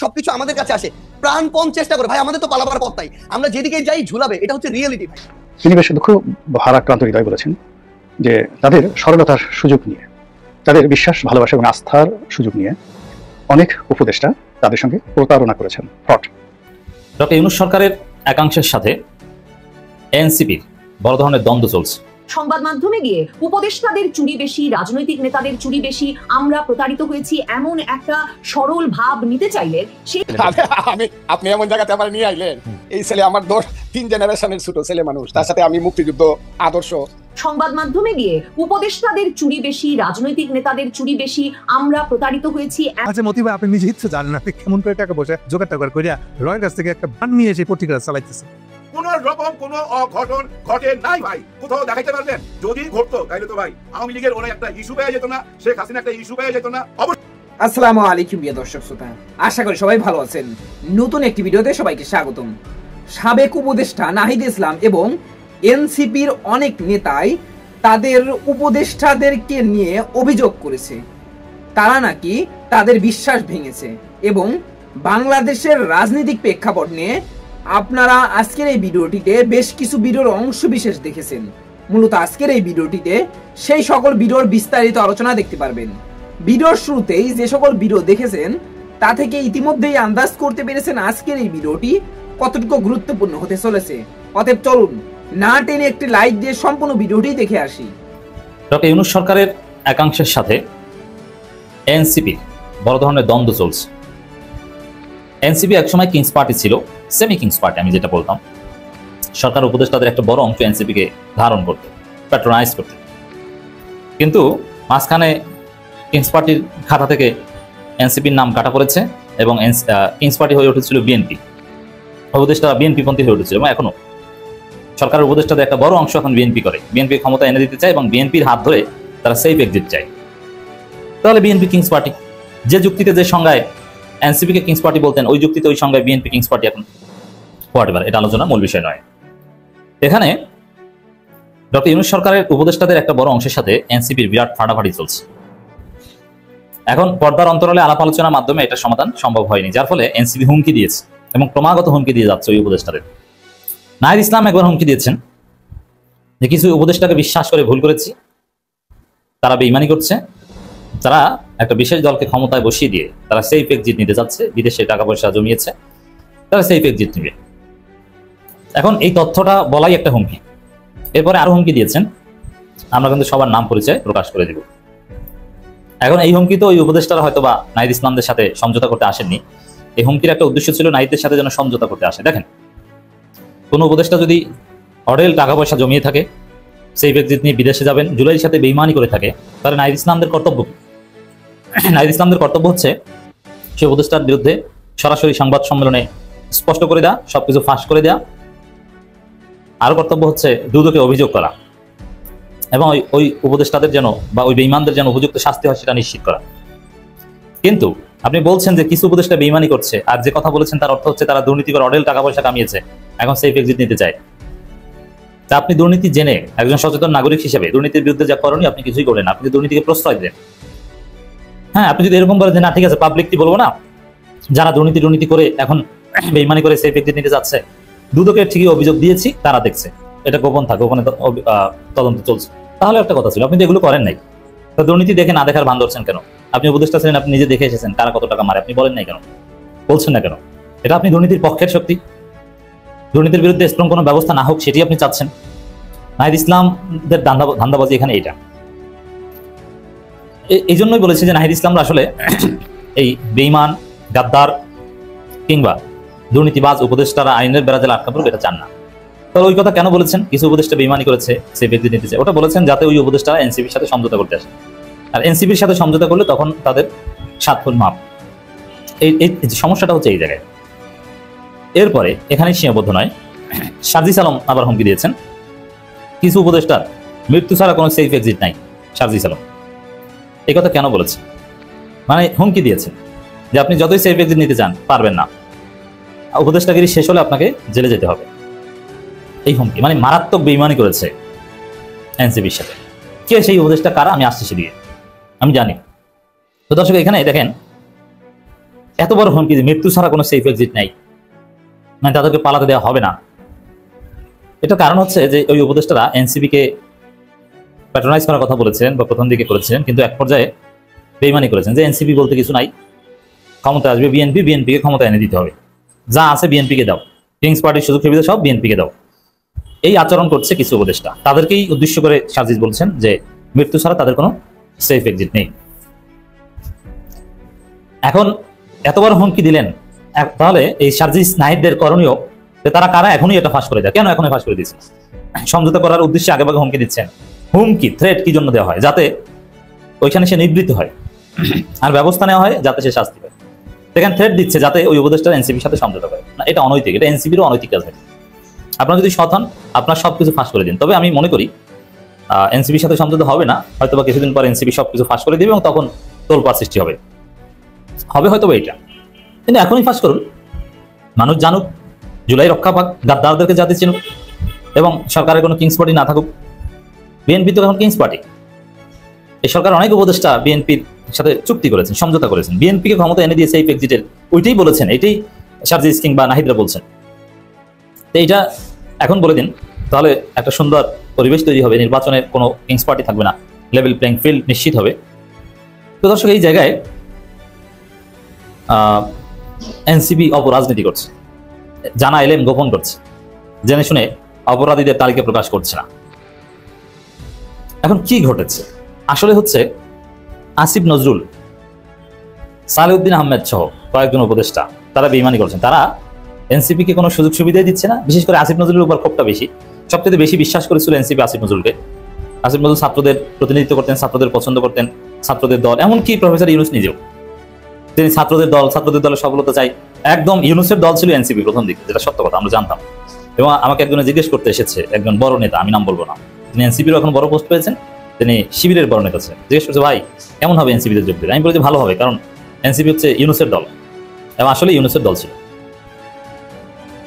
সবকিছু আমাদের কাছে আসে, প্রাণপণ চেষ্টা করে। ভাই আমাদের তো পালাবার পথ নাই, আমরা যেদিকে যাই ঝুলাবে, এটা হচ্ছে রিয়েলিটি ভাই। তিনি বেশ দুঃখ ভারাক্রান্ত হৃদয় বলেছেন যে তাদের সরলতার সুযোগ নিয়ে, তাদের বিশ্বাস ভালোবাসা এবং আস্থার সুযোগ নিয়ে অনেক উপদেষ্টা তাদের সঙ্গে প্রতারণা করেছেন, ফ্রড। ডক্টর ইউনূস সরকারের একাংশের সাথে এনসিপির বড় ধরনের দ্বন্দ্ব চলছে। সংবাদ মাধ্যমে গিয়ে উপদেষ্টাদের চুরি বেশি, রাজনৈতিক নেতাদের চুরি বেশি, আমরা প্রতারিত হয়েছি, এমন একটা সরল ভাব নিতে চাইলে আপনি এমন জায়গাতে আমার নিয়ে আইলেন। এই ছেলে আমার 3 জেনারেশনের ছোট ছেলে মানুষ, তার সাথে আমি মুক্তিযুদ্ধ আদর্শ। সংবাদ মাধ্যমে গিয়ে উপদেষ্টাদের চুরি বেশি, রাজনৈতিক নেতাদের চুরি বেশি, আমরা প্রতারিত হয়েছি। আচ্ছা মতি ভাই, আপনি নিজে ইচ্ছে জানেন আপনি কেমন করে টাকা পয়সা জোগাড় টাকা করিয়া রয়ের কাছ থেকে একটা বান নিয়ে এসে পত্রিকা চালাইতেছে। কোন রকম কোন অঘটন ঘটে নাই ভাই, কোথাও দেখাইতে পারবেন? যদি ঘটতো তাইলে তো ভাই আওয়ামী লীগের ওরা একটা ইস্যু পেয়ে যেত না, শেখ হাসিনা একটা ইস্যু পেয়ে যেত না। আসসালামু আলাইকুম প্রিয় দর্শক শ্রোতা, আশা করি সবাই ভালো আছেন। নতুন একটি ভিডিওতে সবাইকে স্বাগতম। সাবেক উপদেষ্টা নাহিদ ইসলাম এবং এনসিপির অনেক নেতাই তাদের উপদেষ্টাদেরকে নিয়ে অভিযোগ করেছে তারা নাকি তাদের বিশ্বাস ভেঙেছে, এবং বাংলাদেশের রাজনৈতিক প্রেক্ষাপট নিয়ে আপনারা আজকের এই ভিডিওটিতে বেশ কিছু ভিডিওর অংশ বিশেষ দেখেছেন। মূলত আজকের এই ভিডিওটিতে সেই সকল ভিডিওর বিস্তারিত আলোচনা দেখতে পারবেন। ভিডিওর শুরুতেই যে সকল ভিডিও দেখেছেন তা থেকে ইতিমধ্যেই আন্দাজ করতে পেরেছেন আজকের এই ভিডিওটি কতটুকু গুরুত্বপূর্ণ হতে চলেছে। অতএব চলুন না টেনে একটি লাইক দিয়ে সম্পূর্ণ ভিডিওটি দেখে আসি। ডক্টর ইউনূস সরকারের একাংশের সাথে এনসিপির বড় ধরনের দ্বন্দ্ব চলছে। এনসিপি একসময় কিংস পার্টি ছিল, সেমি কিংস পার্টি আমি যেটা বলতাম। সরকার উপদেষ্টাদের একটা বড় অংশ এনসিপিকে ধারণ করতে, প্যাট্রোনাইজ করতে, কিন্তু মাঝখানে কিংস পার্টির খাতা থেকে এনসিপির নাম কাটা পড়েছে এবং কিংস পার্টি হয়ে উঠেছিল বিএনপি। উপদেষ্টা বিএনপি পন্থী হয়ে উঠেছিল এবং এখনো সরকারের উপদেষ্টাদের একটা বড় অংশ এখন বিএনপি করে, বিএনপি ক্ষমতা এনে দিতে চায় এবং বিএনপির হাত ধরে তারা সেফ এক্সিট চায়। তাহলে বিএনপি কিংস পার্টি, যে যুক্তিতে যে সংজ্ঞায় এনসিপিকে কিংস পার্টি বলতেন, ওই যুক্তিতে ওই সংজ্ঞায় বিএনপি কিংস পার্টি এখন হোয়াটএভার, এটা আলোচনা মূল বিষয় নয়। এখানে ডক্টর ইউনূস সরকারের উপদেষ্টাদের একটা বড় অংশের সাথে এনসিপির বিরাট ফাটাফাটি চলছে। এখন পর্দার অন্তরালে আলাপ আলোচনার মাধ্যমে এটা সমাধান সম্ভব হয়নি, যার ফলে এনসিপি হুমকি দিয়েছে এবং ক্রমাগত হুমকি দিয়ে যাচ্ছে ওই উপদেষ্টাদের। নাহিদ ইসলাম একবার হুমকি দিয়েছেন যে কিছু উপদেষ্টাকে বিশ্বাস করে ভুল করেছি, তারা বেঈমানি করছে, তারা একটা বিশেষ দলকে ক্ষমতায় বসিয়ে দিয়ে তারা সেফ এক্সিট নিতে যাচ্ছে, বিদেশে টাকা পয়সা জমিয়েছে, তারা সেফ এক্সিট নেবে। এখন এই তথ্যটা বলাই একটা হুমকি। এরপরে আরো হুমকি দিয়েছেন, আমরা কিন্তু সবার নাম পরিচয় প্রকাশ করে দেব। এখন এই হুমকি তো ওই উপদেষ্টারা হয়তো বা নাহিদ ইসলামদের সাথে সমঝোতা করতে আসেননি। এই হুমকির একটা উদ্দেশ্য ছিল নাহিদের সাথে যেন সমঝোতা করতে আসে। দেখেন, কোনো উপদেষ্টা যদি অঢেল টাকা পয়সা জমিয়ে থাকে, সেফ এক্সিট নিয়ে বিদেশে যাবেন, জুলাইয়ের সাথে বেঈমানি করে থাকে, তাহলে নাহিদ ইসলামদের কর্তব্য কি? নাহিদ ইসলামদের কর্তব্য হচ্ছে সে উপদেষ্টার বিরুদ্ধে সরাসরি সংবাদ সম্মেলনে স্পষ্ট করে দেয়া, সবকিছু ফাঁস করে দেয়া। আরো কর্তব্য হচ্ছে দুদকে অভিযোগ করা এবং ওই উপদেষ্টাদের যেন বা ওই বেঈমানদের যেন উপযুক্ত শাস্তি হয় সেটা নিশ্চিত করা। কিন্তু আপনি বলছেন যে কিছু উপদেষ্টা বেঈমানি করছে, আর যে কথা বলেছেন তার অর্থ হচ্ছে তারা দুর্নীতি করে অঢেল টাকা পয়সা কামিয়েছে, এখন সেফ এক্সিট নিতে চায়। তা আপনি দুর্নীতি জেনে একজন সচেতন নাগরিক হিসেবে দুর্নীতির বিরুদ্ধে যা করণীয় আপনি কিছুই করলেন, আপনি দুর্নীতিকে প্রশ্রয় দিলেন। হ্যাঁ, আপনি যদি এরকম করেন যে না ঠিক আছে, পাবলিকটি বলবো না, যারা দুর্নীতি করে এখন বেঈমানি করে সেফ এক্সিট নিতে যাচ্ছে, দুদকের ঠিকই অভিযোগ দিয়েছি, তারা দেখছে, এটা গোপন থাকে, ওখানে তদন্ত চলছে। তাহলে একটা কথা ছিল, আপনি তো এগুলো করেন নাই, তো দুর্নীতি দেখে না দেখার ভান ধরছেন কেন? আপনি উপদেষ্টা ছিলেন, আপনি নিজে দেখে এসেছেন কারা কত টাকা মারে, আপনি বলেন নাই কেন, বলছেন না কেন? এটা আপনি দুর্নীতির পক্ষের শক্তি, দুর্নীতির বিরুদ্ধে স্ট্রং কোনো ব্যবস্থা না হোক সেটি আপনি চাচ্ছেন। নাহিদ ইসলামদের ধান্দাবাজি এখানে এইটা। এই জন্যই বলেছি যে নাহিদ ইসলামরা আসলে এই বেঈমান, গাদ্দার কিংবা দুর্নীতিবাজ উপদেষ্টারা আইনের বেড়াজালে আটকা পড়বে এটা চান না। তাহলে ওই কথা কেন বলেছেন? কিছু উপদেষ্টা বেঈমানি করেছে, সে ব্যক্তি নিতে চায়, ওটা বলেছেন যাতে ওই উপদেষ্টারা এনসিপির সাথে সমঝোতা করতে আসে, আর এনসিপির সাথে সমঝোতা করলে তখন তাদের 7 ফুট মাপ। এই সমস্যাটা হচ্ছে এই জায়গায়। এরপরে এখানেই সীমাবদ্ধ নয়, সার্জিস আলম আবার হুমকি দিয়েছেন কিছু উপদেষ্টার মৃত্যু ছাড়া কোনো সেফ এক্সিট নাই। সার্জিস আলম এই কথা কেন বলেছে? মানে হুমকি দিয়েছেন যে আপনি যতই সেফ এক্সিট নিতে চান পারবেন না, উপদেষ্টাগিরি শেষ হলে আপনাকে জেলে যেতে হবে। এই হুমকি মানে মারাত্মক বেঈমানি করেছে এনসিপির সাথে। কে সেই উপদেষ্টা, কারা, আমি আসছি সেদিকে, আমি জানি। তো দর্শক এখানে দেখেন, এত বড় হুমকি যে মৃত্যু ছাড়া কোনো সেফ এক্সিট নাই, মানে তাদেরকে পালাতে দেওয়া হবে না। এটা কারণ হচ্ছে যে ওই উপদেষ্টারা এনসিপিকে প্যাট্রোনাইজ করার কথা বলেছিলেন বা প্রথম দিকে করেছিলেন, কিন্তু এক পর্যায়ে বেইমানি করেছেন যে এনসিপি বলতে কিছু নাই, ক্ষমতা আসবে বিএনপি, বিএনপিকে ক্ষমতা এনে দিতে হবে, যা আছে বিএনপিকে দাও, কিংস পার্টির সুযোগ সুবিধা সব বিএনপিকে দাও। এই আচরণ করছে কিছু উপদেষ্টা, তাদেরকেই উদ্দেশ্য করে সার্জিস বলছেন যে মৃত্যু ছাড়া তাদের কোনো সেফ এক্সিট নেই। এখন এতবার হুমকি দিলেন, তাহলে এই সার্জিস নাহিদদের করণীয় যে তারা কারা এখনই এটা ফাঁস করে দেয়, কেন এখনই ফাঁস করে দিচ্ছে? সমঝোতা করার উদ্দেশ্যে আগেভাগে হুমকি দিচ্ছেন। হুমকি থ্রেট কি জন্য দেওয়া হয়? যাতে ওইখানে সে নিবৃত্ত হয় আর ব্যবস্থা নেওয়া হয় যাতে সে শাস্তি পায়। সেখানে থ্রেট দিচ্ছে যাতে ওই উপদেষ্টা এনসিপির সাথে সমঝোতা করে না, এটা অনৈতিক, এটা এনসিপিরও অনৈতিক কাজ হয়। আপনারা যদি সৎ হন আপনার সবকিছু ফাঁস করে দিন। তবে আমি মনে করি এনসিপির সাথে সমঝোতা হবে না, হয়তো বা কিছুদিন পর এনসিপি সবকিছু ফাঁস করে দিবে এবং তখন তোলপাড় সৃষ্টি হবে হয়তো বা এটা। কিন্তু এখনই ফাঁস করুন, মানুষ জানুক, জুলাই রক্ষা পাক, গাদ্দারদেরকে জাতি চিনুক এবং সরকারের কোনো কিংস পার্টি না থাকুক। বিএনপি তো এখন কিংস পার্টি। এই সরকার অনেক উপদেষ্টা বিএনপির সাথে চুক্তি করেছেন, সমঝোতা করেছেন, বিএনপিকে ক্ষমতা এনে দিয়েছে এই এক্সিটের, ওইটাই বলেছেন, এটাই সার্জিস কিংবা নাহিদরা বলছেন। তো এইটা এখন বলে দিন, তাহলে একটা সুন্দর পরিবেশ তৈরি হবে, নির্বাচনের কোনো কিংস পার্টি থাকবে না, লেভেল প্লেইং ফিল্ড নিশ্চিত হবে। তো দর্শক, এই জায়গায় এনসিপি অপরাজনীতি করছে, জানা এলেম গোপন করছে, জেনে শুনে অপরাধীদের তালিকা প্রকাশ করছে না। এখন কি ঘটেছে আসলে হচ্ছে, আসিফ নজরুল, সালেউদ্দিন আহমেদ সহ কয়েকজন উপদেষ্টা তারা বেইমানি করছেন। তারা এনসিপিকে কোনো সুযোগ সুবিধাই দিচ্ছে না। বিশেষ করে আসিফ নজরুলের উপর ক্ষোভটা বেশি। সবচেয়ে বেশি বিশ্বাস করেছিল এনসিপি আসিফ নজরুলকে। আসিফ নজরুল ছাত্রদের প্রতিনিধিত্ব করতেন, ছাত্রদের পছন্দ করতেন, ছাত্রদের দল, এমনকি প্রফেসর ইউনুস নিজেও তিনি ছাত্রদের দলের সফলতা চাই। একদম ইউনুসের দল ছিল এনসিপি প্রথম দিকে, যেটা সত্য কথা, আমরা জানতাম। এবং আমাকে একজনে জিজ্ঞেস করতে এসেছে, একজন বড় নেতা, আমি নাম বলবো না, তিনি এনসিপির এখন বড় পোস্ট পেয়েছেন, তিনি শিবিরের বড় নেতা আছেন, জিজ্ঞেস করছে ভাই কেমন হবে এনসিপিতে যোগ দিলে? আমি বলি যে ভালো হবে, কারণ এনসিপি হচ্ছে ইউনুসের দল এবং আসলে ইউনুসের দল ছিল।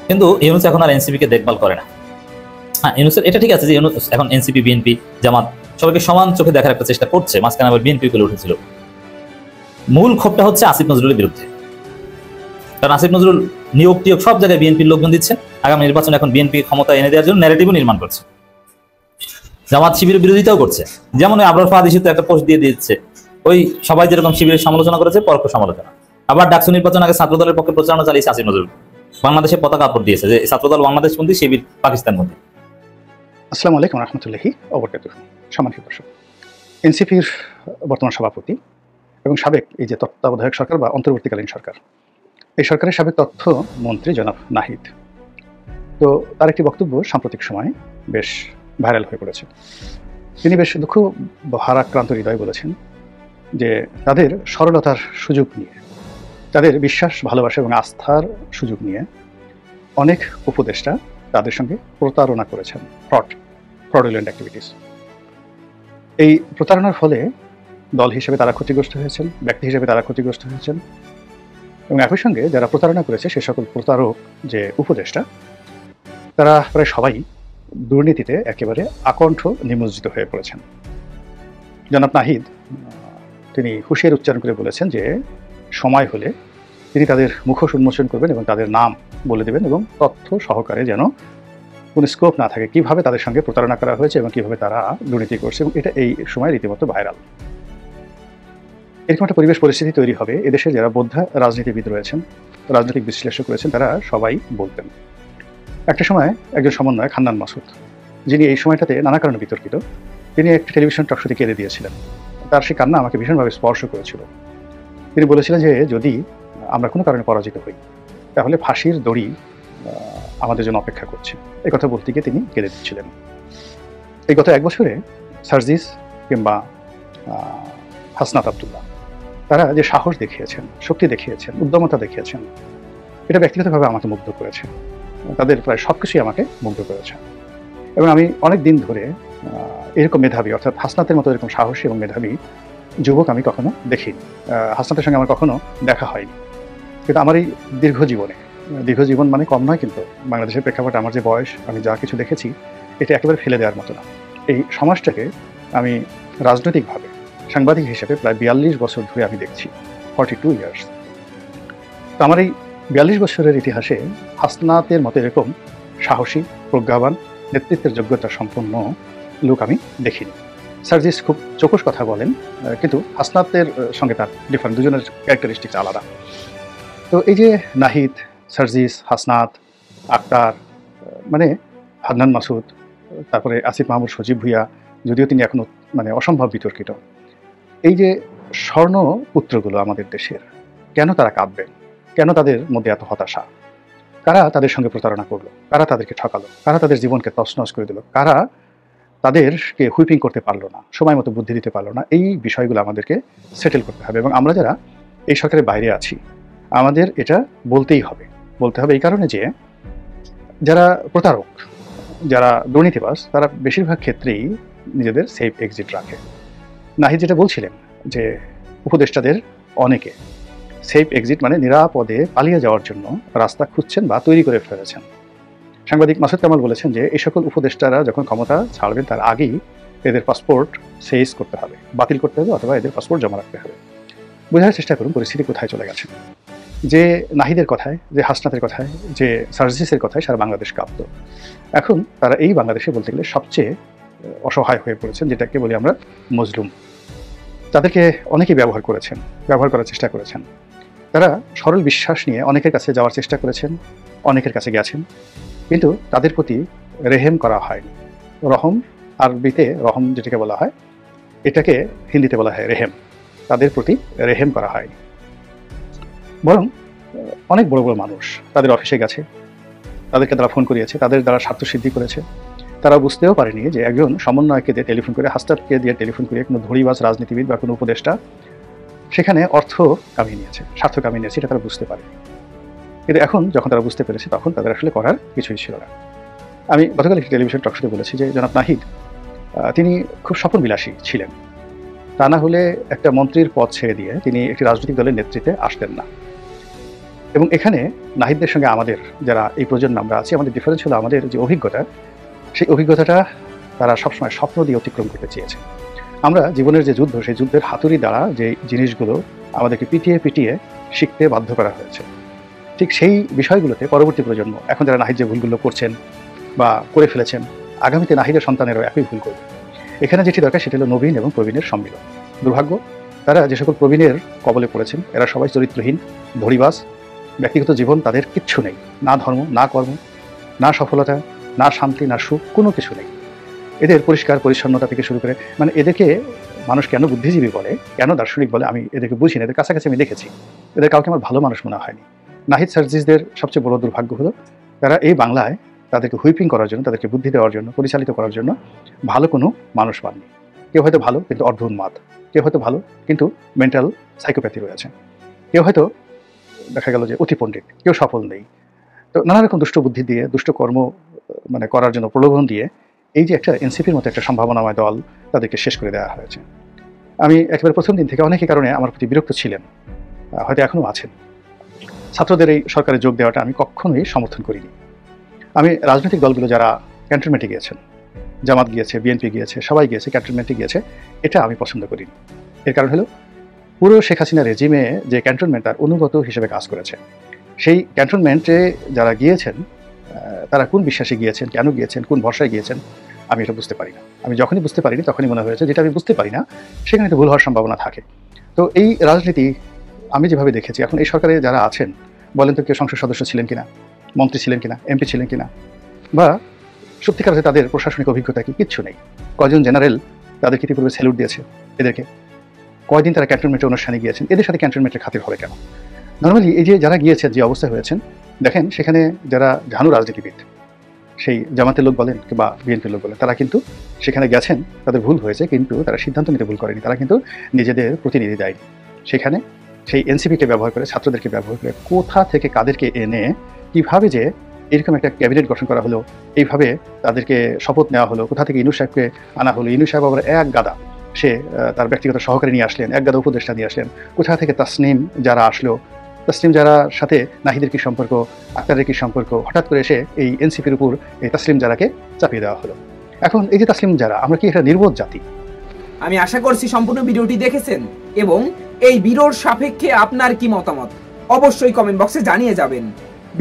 কিন্তু ইউনুস এখন আর এনসিপিকে দেখভাল করে না। হ্যাঁ, ইউনুসের এটা ঠিক আছে যে ইউনুস এখন এনসিপি, বিএনপি, জামাত সবাইকে সমান চোখে দেখার একটা চেষ্টা করছে। মাঝখানে আবার বিএনপি করে উঠেছিল। মূল ক্ষোভটা হচ্ছে আসিফ নজরুলের বিরুদ্ধে, কারণ আসিফ নজরুল নিয়োগ টিয়োগ সব জায়গায় বিএনপির লোকজন দিচ্ছেন। আগামী নির্বাচনে এখন বিএনপি ক্ষমতা এনে দেওয়ার জন্য ন্যারেটিভও নির্মাণ করছে। জামাত শিবিরের বিরোধিতাও করছে, যেমন ওই আবরার ফাহাদ ইস্যুতে একটা পোস্ট দিয়ে দিচ্ছে, ওই সবাই যেরকম শিবিরের সমালোচনা করেছে, পরোক্ষ সমালোচনা। আবার ডাকসু নির্বাচন আগে ছাত্রদলের পক্ষে প্রচারণা চালিয়েছে আসিফ নজরুল, বাংলাদেশের পতাকা আপড় দিয়েছে যে ছাত্রদল বাংলাদেশপন্থী, শিবির পাকিস্তানপন্থী। আসসালামু আলাইকুম রহমতুল্লাহি ওবরকাতুহু। সম্মানিত দর্শক, এনসিপির বর্তমান সভাপতি এবং সাবেক এই যে তত্ত্বাবধায়ক সরকার বা অন্তর্বর্তীকালীন সরকার, এই সরকারের সাবেক তথ্যমন্ত্রী জনাব নাহিদ, তো তার একটি বক্তব্য সাম্প্রতিক সময়ে বেশ ভাইরাল হয়ে পড়েছে। তিনি বেশ দুঃখ ভারাক্রান্ত হৃদয় বলেছেন যে তাদের সরলতার সুযোগ নিয়ে, তাদের বিশ্বাস, ভালোবাসা এবং আস্থার সুযোগ নিয়ে অনেক উপদেষ্টা তাদের সঙ্গে প্রতারণা করেছেন, ফ্রডুলেন্ট অ্যাক্টিভিটিস। এই প্রতারণার ফলে দল হিসেবে তারা ক্ষতিগ্রস্ত হয়েছেন, ব্যক্তি হিসেবে তারা ক্ষতিগ্রস্ত হয়েছেন এবং একই সঙ্গে যারা প্রতারণা করেছে সে সকল প্রতারক যে উপদেষ্টা, তারা প্রায় সবাই দুর্নীতিতে একেবারে আকণ্ঠ নিমজ্জিত হয়ে পড়েছেন। জনাব নাহিদ তিনি হুঁশিয়ার উচ্চারণ করে বলেছেন যে সময় হলে তিনি তাদের মুখোশ উন্মোচন করবেন এবং তাদের নাম বলে দেবেন এবং তথ্য সহকারে যেন কোনো স্কোপ না থাকে কিভাবে তাদের সঙ্গে প্রতারণা করা হয়েছে এবং কিভাবে তারা দুর্নীতি করছে, এবং এটা এই সময় রীতিমতো ভাইরাল। এরকম একটা পরিবেশ পরিস্থিতি তৈরি হবে। এদেশে যারা বোদ্ধা রাজনীতিবিদ রয়েছেন, রাজনৈতিক বিশ্লেষক রয়েছেন, তারা সবাই বলতেন। একটা সময় একজন সমন্বয়ক হান্নান মাসুদ, যিনি এই সময়টাতে নানা কারণে বিতর্কিত, তিনি একটি টেলিভিশন টক শোতে কেঁদে দিয়েছিলেন। তার সেই কান্না আমাকে ভীষণভাবে স্পর্শ করেছিল। তিনি বলেছিলেন যে যদি আমরা কোনো কারণে পরাজিত হই তাহলে ফাঁসির দড়ি আমাদের জন্য অপেক্ষা করছে। এই কথা বলতে গিয়ে তিনি কেঁদে দিচ্ছিলেন। এই গত 1 বছরে সার্জিস কিংবা হাসনাত আব্দুল্লাহ তারা যে সাহস দেখিয়েছেন, শক্তি দেখিয়েছেন, উদ্যমতা দেখিয়েছেন, এটা ব্যক্তিগতভাবে আমাকে মুগ্ধ করেছে। তাদের প্রায় সব কিছুই আমাকে মুগ্ধ করেছে এবং আমি অনেক দিন ধরে এরকম মেধাবী, অর্থাৎ হাসনাতের মতো এরকম সাহসী এবং মেধাবী যুবক আমি কখনো দেখিনি। হাসনাতের সঙ্গে আমার কখনো দেখা হয়নি, কিন্তু আমার এই দীর্ঘ জীবন মানে কম নয়, কিন্তু বাংলাদেশের প্রেক্ষাপটে আমার যে বয়স, আমি যা কিছু দেখেছি, এটা একেবারে ফেলে দেওয়ার মতো না। এই সমাজটাকে আমি রাজনৈতিকভাবে সাংবাদিক হিসেবে প্রায় 42 বছর ধরে আমি দেখছি, 42 ইয়ার্স। আমার এই 42 বছরের ইতিহাসে হাসনাতের মতো এরকম সাহসী, প্রজ্ঞাবান, নেতৃত্বের যোগ্যতা সম্পন্ন লোক আমি দেখিনি। সার্জিস খুব চৌকস কথা বলেন, কিন্তু হাসনাতের সঙ্গে তার ডিফারেন্ট, দুজনের ক্যারেক্টারিস্টিক্স আলাদা। তো এই যে নাহিদ, সার্জিস, হাসনাত, আক্তার, মানে হান্নান মাসুদ, তারপরে আসিফ মাহমুদ, সজীব ভুইয়া, যদিও তিনি এখনো মানে অসম্ভব বিতর্কিত, এই যে স্বর্ণ পুত্রগুলো আমাদের দেশের, কেন তারা কাঁদবেন? কেন তাদের মধ্যে এত হতাশা? কারা তাদের সঙ্গে প্রতারণা করলো? কারা তাদেরকে ঠকালো? কারা তাদের জীবনকে তছনছ করে দিল? কারা তাদেরকে হুইপিং করতে পারলো না, সময় মতো বুদ্ধি দিতে পারলো না? এই বিষয়গুলো আমাদেরকে সেটেল করতে হবে, এবং আমরা যারা এই সরকারের বাইরে আছি আমাদের এটা বলতেই হবে। বলতে হবে এই কারণে যে যারা প্রতারক, যারা দুর্নীতিবাজ, তারা বেশিরভাগ ক্ষেত্রেই নিজেদের সেফ এক্সিট রাখে। নাহিদ যেটা বলছিলেন যে উপদেষ্টাদের অনেকে সেফ এক্সিট মানে নিরাপদে পালিয়ে যাওয়ার জন্য রাস্তা খুঁজছেন বা তৈরি করে ফেলেছেন। সাংবাদিক মাসুদ কামাল বলেছেন যে এই সকল উপদেষ্টারা যখন ক্ষমতা ছাড়বেন তার আগেই এদের পাসপোর্ট সেইজ করতে হবে, বাতিল করতে হবে, অথবা এদের পাসপোর্ট জমা রাখতে হবে। বোঝার চেষ্টা করুন পরিস্থিতি কোথায় চলে গেছে। যে নাহিদের কথায়, যে হাসনাতের কথায়, যে সার্জিসের কথায় সারা বাংলাদেশ কাঁপত। এখন তারা এই বাংলাদেশে বলতে গেলে সবচেয়ে অসহায় হয়ে পড়েছেন, যেটাকে বলি আমরা মজলুম। তাদেরকে অনেকেই ব্যবহার করার চেষ্টা করেছেন। তারা সরল বিশ্বাস নিয়ে অনেকের কাছে যাওয়ার চেষ্টা করেছেন, অনেকের কাছে গেছেন, কিন্তু তাদের প্রতি রেহেম করা হয়নি। রহম, আরবিতে রহম যেটাকে বলা হয়, এটাকে হিন্দিতে বলা হয় রেহেম। তাদের প্রতি রেহেম করা হয়নি, বরং অনেক বড় বড় মানুষ তাদের অফিসে গেছে, তাদেরকে তারা ফোন করিয়েছে, তাদের দ্বারা স্বার্থসিদ্ধি করেছে। তারা বুঝতেও পারেনি যে একজন সমন্বয়কে দিয়ে টেলিফোন করে, হাসনাতকে দিয়ে টেলিফোন করে কোনো ধড়িবাজ রাজনীতিবিদ বা কোনো উপদেষ্টা সেখানে অর্থ কামিয়ে নিয়েছে, স্বার্থ কামিয়ে নিয়েছে, এটা তারা বুঝতে পারেনি। কিন্তু এখন যখন তারা বুঝতে পেরেছে তখন তাদের আসলে করার কিছুই ছিল না। আমি গতকাল একটি টেলিভিশন টকশোতে বলেছি যে জনাব নাহিদ তিনি খুব স্বপ্নবিলাসী ছিলেন। তা না হলে একটা মন্ত্রীর পদ ছেড়ে দিয়ে তিনি একটি রাজনৈতিক দলের নেতৃত্বে আসতেন না। এবং এখানে নাহিদদের সঙ্গে আমাদের যারা এই প্রজন্ম আমরা আছি, আমাদের ডিফারেন্স হলো আমাদের যে অভিজ্ঞতা, সেই অভিজ্ঞতাটা তারা সবসময় স্বপ্ন দিয়ে অতিক্রম করতে চেয়েছে। আমরা জীবনের যে যুদ্ধ, সেই যুদ্ধের হাতুড়ি দ্বারা যে জিনিসগুলো আমাদেরকে পিটিয়ে পিটিয়ে শিখতে বাধ্য করা হয়েছে, ঠিক সেই বিষয়গুলোতে পরবর্তী প্রজন্ম, এখন যারা নাহিদ যে ভুলগুলো করছেন বা করে ফেলেছেন, আগামীতে নাহিদের সন্তানেরও একই ভুল করবে। এখানে যেটি দরকার সেটি হলো নবীন এবং প্রবীণের সম্মিলন। দুর্ভাগ্য, তারা যে সকল প্রবীণের কবলে পড়েছেন এরা সবাই চরিত্রহীন, ধড়িবাজ, ব্যক্তিগত জীবন তাদের কিচ্ছু নেই, না ধর্ম, না কর্ম, না সফলতা, না শান্তি, না সুখ, কোনো কিছু নেই। এদের পরিষ্কার পরিচ্ছন্নতা থেকে শুরু করে, মানে এদেরকে মানুষ কেন বুদ্ধিজীবী বলে, কেন দার্শনিক বলে, আমি এদেরকে বুঝি না। এদের কাছাকাছি আমি দেখেছি, এদের কাউকে আমার ভালো মানুষ মনে হয়নি। নাহিদ সার্জিসদের সবচেয়ে বড় দুর্ভাগ্য হলো তারা এই বাংলায় তাদেরকে হুইপিং করার জন্য, তাদেরকে বুদ্ধি দেওয়ার জন্য, পরিচালিত করার জন্য ভালো কোনো মানুষ পাননি। কেউ হয়তো ভালো কিন্তু অর্ধ উন্মাদ, কেউ হয়তো ভালো কিন্তু মেন্টাল সাইকোপ্যাথি রয়েছে, কেউ হয়তো দেখা গেল যে অতি পণ্ডিত, কেউ সফল নেই। তো নানা রকম দুষ্ট বুদ্ধি দিয়ে, দুষ্ট কর্ম মানে করার জন্য প্রলোভন দিয়ে এই যে একটা এনসিপির মতো একটা সম্ভাবনাময় দল, তাদেরকে শেষ করে দেওয়া হয়েছে। আমি একেবারে প্রথম দিন থেকে অনেকের কারণে আমার প্রতি বিরক্ত ছিলেন, হয়তো এখনও আছেন। ছাত্রদের এই সরকারে যোগ দেওয়াটা আমি কখনোই সমর্থন করিনি। আমি রাজনৈতিক দলগুলো যারা ক্যান্টনমেন্টে গিয়েছেন, জামাত গিয়েছে, বিএনপি গিয়েছে, সবাই গিয়েছে, ক্যান্টনমেন্টে গিয়েছে, এটা আমি পছন্দ করিনি। এর কারণ হলো পুরো শেখ হাসিনা রেজিমে যে ক্যান্টনমেন্ট তার অনুগত হিসেবে কাজ করেছে, সেই ক্যান্টনমেন্টে যারা গিয়েছেন তারা কোন বিশ্বাসে গিয়েছেন, কেন গিয়েছেন, কোন ভরসায় গিয়েছেন, আমি এটা বুঝতে পারি না। আমি যখনই বুঝতে পারিনি তখনই মনে হয়েছে যেটা আমি বুঝতে পারি না সেখানে তো ভুল হওয়ার সম্ভাবনা থাকে। তো এই রাজনীতি আমি যেভাবে দেখেছি, এখন এই সরকারে যারা আছেন বলেন তো কেউ সংসদ সদস্য ছিলেন কিনা, মন্ত্রী ছিলেন কিনা, এমপি ছিলেন কিনা, বা সত্যিকার অর্থে তাদের প্রশাসনিক অভিজ্ঞতা কি, কিচ্ছু নেই। কয়জন জেনারেল তাদেরকে ইতিপূর্বে স্যালুট দিয়েছে, এদেরকে কয়দিন তারা ক্যান্টনমেন্টের অনুষ্ঠানে গিয়েছেন, এদের সাথে ক্যান্টনমেন্টের খাতির হবে কেন? নর্মালি এই যে যারা গিয়েছেন, যে অবস্থা হয়েছেন, দেখেন সেখানে যারা ঝানু রাজনীতিবিদ, সেই জামাতের লোক বলেন কিংবা বিএনপির লোক বলেন, তারা কিন্তু সেখানে গেছেন, তাদের ভুল হয়েছে, কিন্তু তারা সিদ্ধান্ত নিতে ভুল করেনি, তারা কিন্তু নিজেদের প্রতিনিধি দেয়নি। সেখানে সেই এনসিপিকে ব্যবহার করে, ছাত্রদেরকে ব্যবহার করে, কোথা থেকে কাদেরকে এনে কীভাবে যে এরকম একটা ক্যাবিনেট গঠন করা হলো, এইভাবে তাদেরকে শপথ নেওয়া হলো, কোথা থেকে ইনু সাহেবকে আনা হলো, ইনু সাহেব আবার এক গাদা সে তার ব্যক্তিগত সহকারী নিয়ে আসলেন, এক গাদা উপদেষ্টা নিয়ে আসলেন, কোথা থেকে তাসনিম যারা আসলো, তাসলিম যারার সাথে নাহিদের কি সম্পর্ক, আক্তারের কি সম্পর্ক, হঠাৎ করে এসে এই এনসিপির উপর এই তাসলিম যারাকে চাপিয়ে দেওয়া হলো। এখন এই যে তাসলিম যারা, আমরা কি একটা নির্বোধ জাতি? আমি আশা করছি সম্পূর্ণ ভিডিওটি দেখেছেন এবং এই ভিডিওর সাপেক্ষে আপনার কি মতামত অবশ্যই কমেন্ট বক্সে জানিয়ে যাবেন।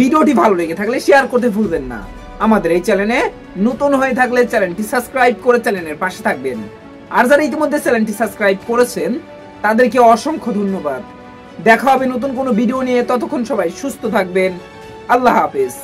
ভিডিওটি ভালো লেগে থাকলে শেয়ার করতে ভুলবেন না। আমাদের এই চ্যানেলে নতুন হয়ে থাকলে চ্যানেলটি সাবস্ক্রাইব করে চ্যানেলের পাশে থাকবেন। আর যারা ইতিমধ্যে চ্যানেলটি সাবস্ক্রাইব করেছেন তাদেরকে অসংখ্য ধন্যবাদ। দেখা হবে নতুন কোনো ভিডিও নিয়ে, ততক্ষণ সবাই সুস্থ থাকবেন। আল্লাহ হাফেজ।